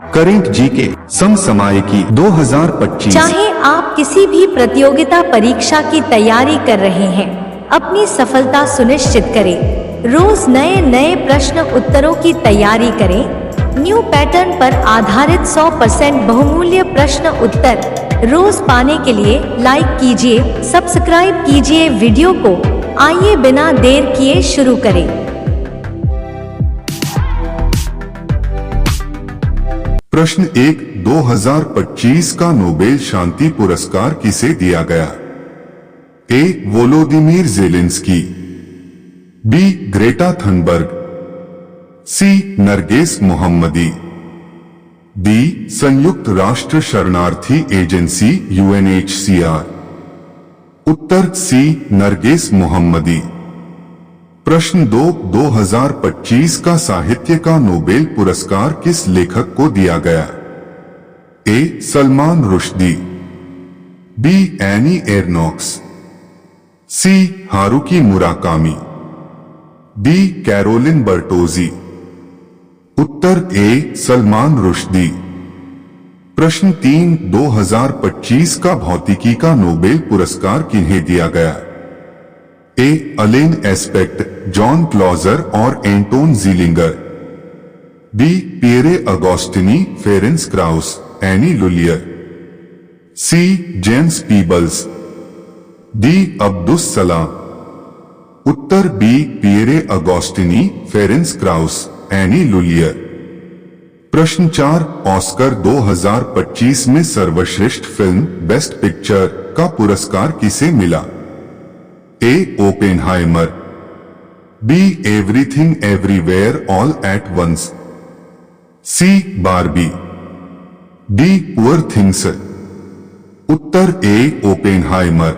Current GK समसामयिकी 2025। चाहे आप किसी भी प्रतियोगिता परीक्षा की तैयारी कर रहे हैं, अपनी सफलता सुनिश्चित करें। रोज नए नए प्रश्न उत्तरों की तैयारी करें। न्यू पैटर्न पर आधारित 100% बहुमूल्य प्रश्न उत्तर रोज पाने के लिए लाइक कीजिए, सब्सक्राइब कीजिए वीडियो को। आइए बिना देर किए शुरू करें। प्रश्न 1, 2025 का नोबेल शांति पुरस्कार किसे दिया गया? A. Volodymyr Zelenskyy, B. Greta Thunberg, C. Narges Mohammadi, D. संयुक्त राष्ट्र शरणार्थी एजेंसी UNHCR। उत्तर सी. Narges Mohammadi. प्रश्न 2, 2025 का साहित्य का नोबेल पुरस्कार किस लेखक को दिया गया? A. Salman Rushdie, B. Annie Ernaux, C. Haruki Murakami, D. Carolyn Bertozzi. उत्तर ए. सलमान रुश्दी। प्रश्न 3, 2025 का भौतिकी का नोबेल पुरस्कार किन्हें दिया गया? A. Alain Aspect, John Clauser और Anton Zeilinger, B. Pierre Agostini, Ferenc Krausz, Anne L'Huillier, C. James Peebles, D. Abdus Salam. उत्तर B. Pierre Agostini, Ferenc Krausz, Anne L'Huillier. प्रश्न 4, ऑस्कर 2025 में सर्वश्रेष्ठ फिल्म बेस्ट पिक्चर का पुरस्कार किसे मिला? A. Oppenheimer, B. Everything everywhere all at once, C. Barbie, D. Poor things. उत्तर A. Oppenheimer.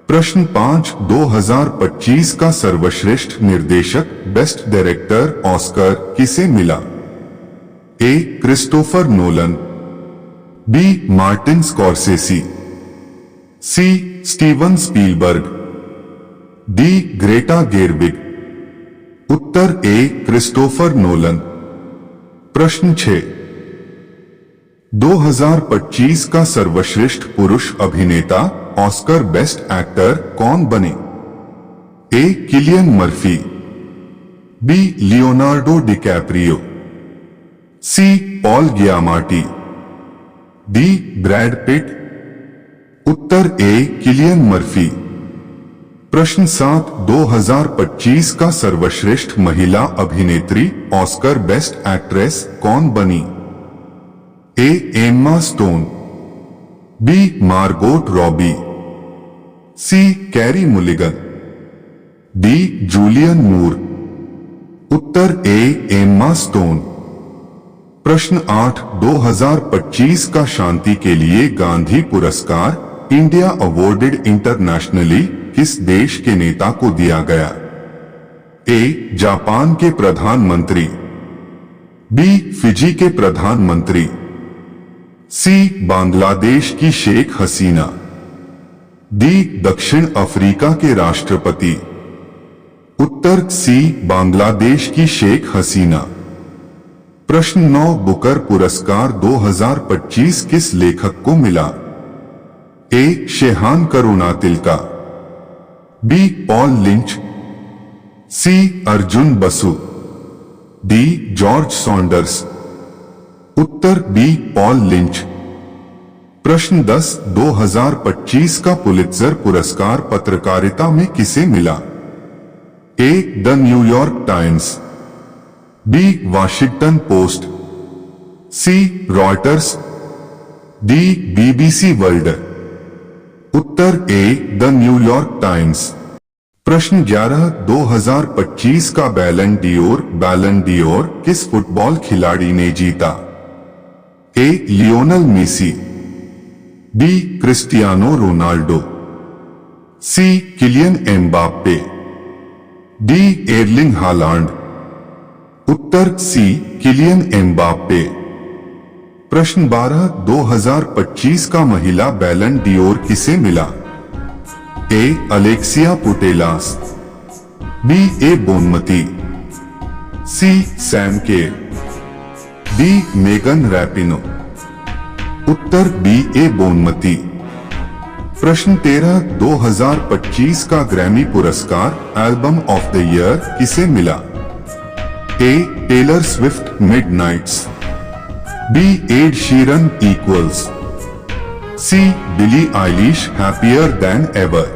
प्रश्न 5, 2025 का सर्वश्रेष्ठ निर्देशक बेस्ट डायरेक्टर ऑस्कर किसे मिला? A. Christopher Nolan, B. Martin Scorsese, C. Steven Spielberg, D. Greta Gerwig. उत्तर ए. Christopher Nolan. प्रश्न 6, 2025 का सर्वश्रेष्ठ पुरुष अभिनेता ऑस्कर बेस्ट एक्टर कौन बने? A. Cillian Murphy, B. Leonardo DiCaprio, C. Paul Giamatti, D. Brad Pitt. उत्तर ए. Cillian Murphy. प्रश्न 7, 2025 का सर्वश्रेष्ठ महिला अभिनेत्री ऑस्कर बेस्ट एक्ट्रेस कौन बनी? A. Emma Stone, B. Margot Robbie, C. Carey Mulligan, D. Julianne Moore. उत्तर ए. Emma Stone. प्रश्न 8, 2025 का शांति के लिए गांधी पुरस्कार इंडिया अवॉर्डेड इंटरनेशनली किस देश के नेता को दिया गया? ए. जापान के प्रधानमंत्री, बी. फिजी के प्रधानमंत्री, सी. बांग्लादेश की शेख हसीना, डी. दक्षिण अफ्रीका के राष्ट्रपति। उत्तर सी. बांग्लादेश की शेख हसीना। प्रश्न 9, बुकर पुरस्कार 2025 किस लेखक को मिला? A. Shehan Karunatilaka, B. Paul Lynch, C. Arjun Basu, D. George Saunders. उत्तर बी. Paul Lynch. प्रश्न 10, 2025 का पुलित्जर पुरस्कार पत्रकारिता में किसे मिला? A. The New York Times, B. Washington Post, C. Reuters, D. BBC world. उत्तर ए. The New York Times. प्रश्न 11, 2025 का बैलन डियोर किस फुटबॉल खिलाड़ी ने जीता? A. Lionel Messi, B. Cristiano Ronaldo, C. Kylian Mbappe, D. Erling Haaland. उत्तर सी. Kylian Mbappe. प्रश्न 12, 2025 का महिला बैलन डियोर किसे मिला? A. Alexia Putellas, B. A. Bonmati, C. Sam Kerr, D Megan Rapinoe. उत्तर बी ए बोनमती। प्रश्न 13 2025 का Grammy पुरस्कार एल्बम ऑफ द ईयर किसे मिला? A Taylor Swift midnights, B Ed Sheeran equals, C Billie Eilish happier than ever,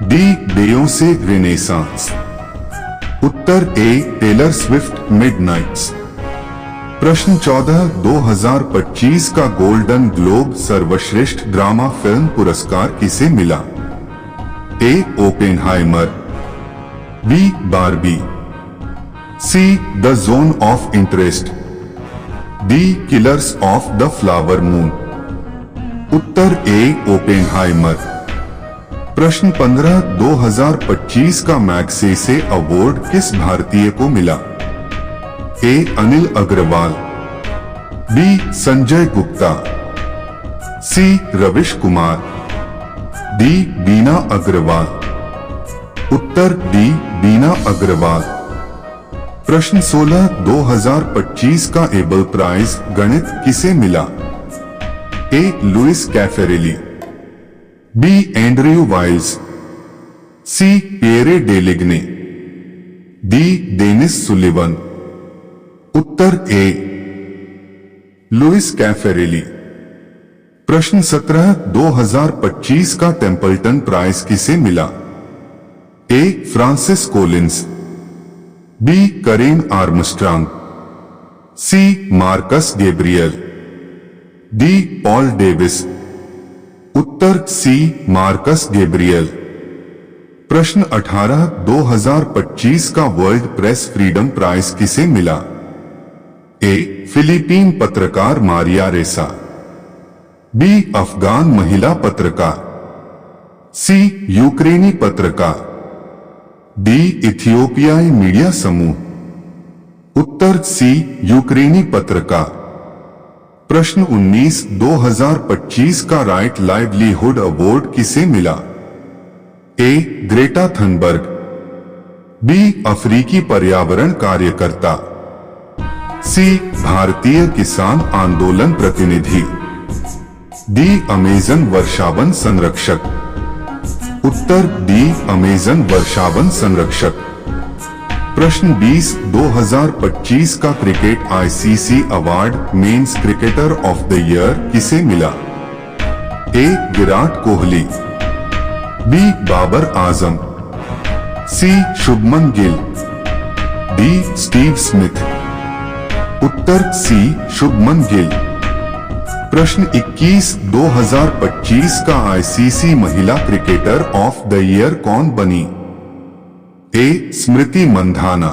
D Beyonce renaissance. उत्तर A Taylor Swift midnights. प्रश्न 14 2025 का Golden Globe सर्वश्रेष्ठ drama film पुरस्कार किसे मिला? A Oppenheimer, B Barbie, C the zone of interest, D killers of the flower moon. उत्तर A Oppenheimer. प्रश्न 15 2025 का मैग्सेसे अवार्ड किस भारतीय को मिला? A Anil Agarwal, B Sanjay Gupta, C Ravish Kumar, D Bina Agarwal. उत्तर डी बीना अग्रवाल। प्रश्न 16 2025 का एबल प्राइज गणित किसे मिला? A Luis Caffarelli, B Andrew Wiles, C Pierre Deligne, D Dennis Sullivan. उत्तर ए लुइस कैफेरेली। प्रश्न 17 2025 का टेम्पल्टन प्राइज किसे मिला? A Francis Collins, B Karen Armstrong, C Marcus Gabriel, D Paul Davies. उत्तर C Marcus Gabriel. प्रश्न 18 2025 का world press freedom prize किसे मिला? ए फिलीपीन पत्रकार मारिया रेसा, बी अफगान महिला पत्रकार, सी यूक्रेनी पत्रकार, डी इथियोपियाई मीडिया समूह। उत्तर सी यूक्रेनी पत्रकार। प्रश्न 19 2025 का राइट लाइवलीहुड अवार्ड किसे मिला? ए ग्रेटा थनबर्ग, बी अफ्रीकी पर्यावरण कार्यकर्ता, सी भारतीय किसान आंदोलन प्रतिनिधि, डी अमेजन वर्षावन संरक्षक। उत्तर डी अमेजन वर्षावन संरक्षक। प्रश्न 20 2025 का cricket ICC award men's cricketer of the year किसे मिला? A Virat Kohli, B Babar Azam, C Shubman Gill, D Steve Smith. उत्तर सी शुभमन गिल। प्रश्न 21 2025 का आईसीसी महिला क्रिकेटर ऑफ द ईयर कौन बनी? A Smriti Mandhana,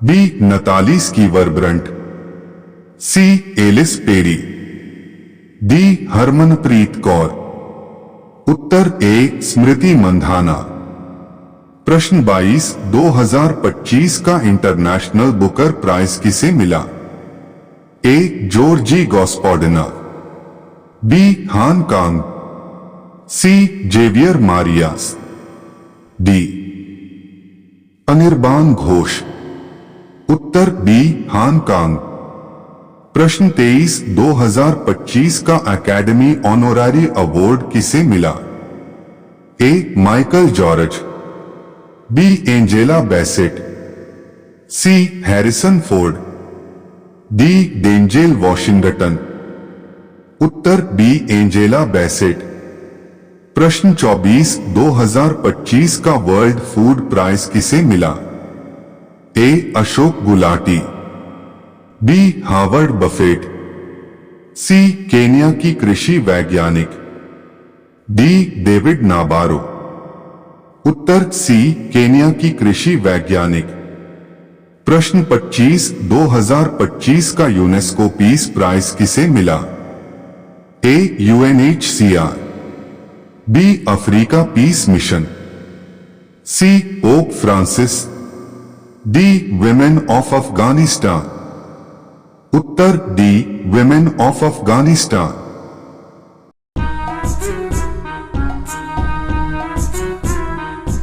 B Natalie Sciver Brunt, C Ellyse Perry, D Harmanpreet Kaur. उत्तर ए स्मृति मंधाना। प्रश्न 22 2025 का इंटरनेशनल बुकर प्राइज किसे मिला? A Georgi Gospodinov, B Han Kang, C Javier Marias, D Anirban Ghosh. उत्तर बी हान कांग। प्रश्न 23 2025 का एकेडमी ऑनोरारी अवार्ड किसे मिला? A Michael George, B Angela Bassett, C Harrison Ford, D Denzel Washington. उत्तर B Angela Bassett. प्रश्न 24 2025 का World Food Prize किसे मिला? A Ashok Gulati, B Harvard Buffett, C Kenya की कृषि वैज्ञानिक, डी डेविड नाबारो। उत्तर सी केन्या की कृषि वैज्ञानिक। प्रश्न 25 2025 का यूनेस्को पीस प्राइज किसे मिला? A UNHCR, B Africa Peace Mission, C Pope Francis, D Women of Afghanistan. उत्तर डी विमेन ऑफ अफगानिस्तान।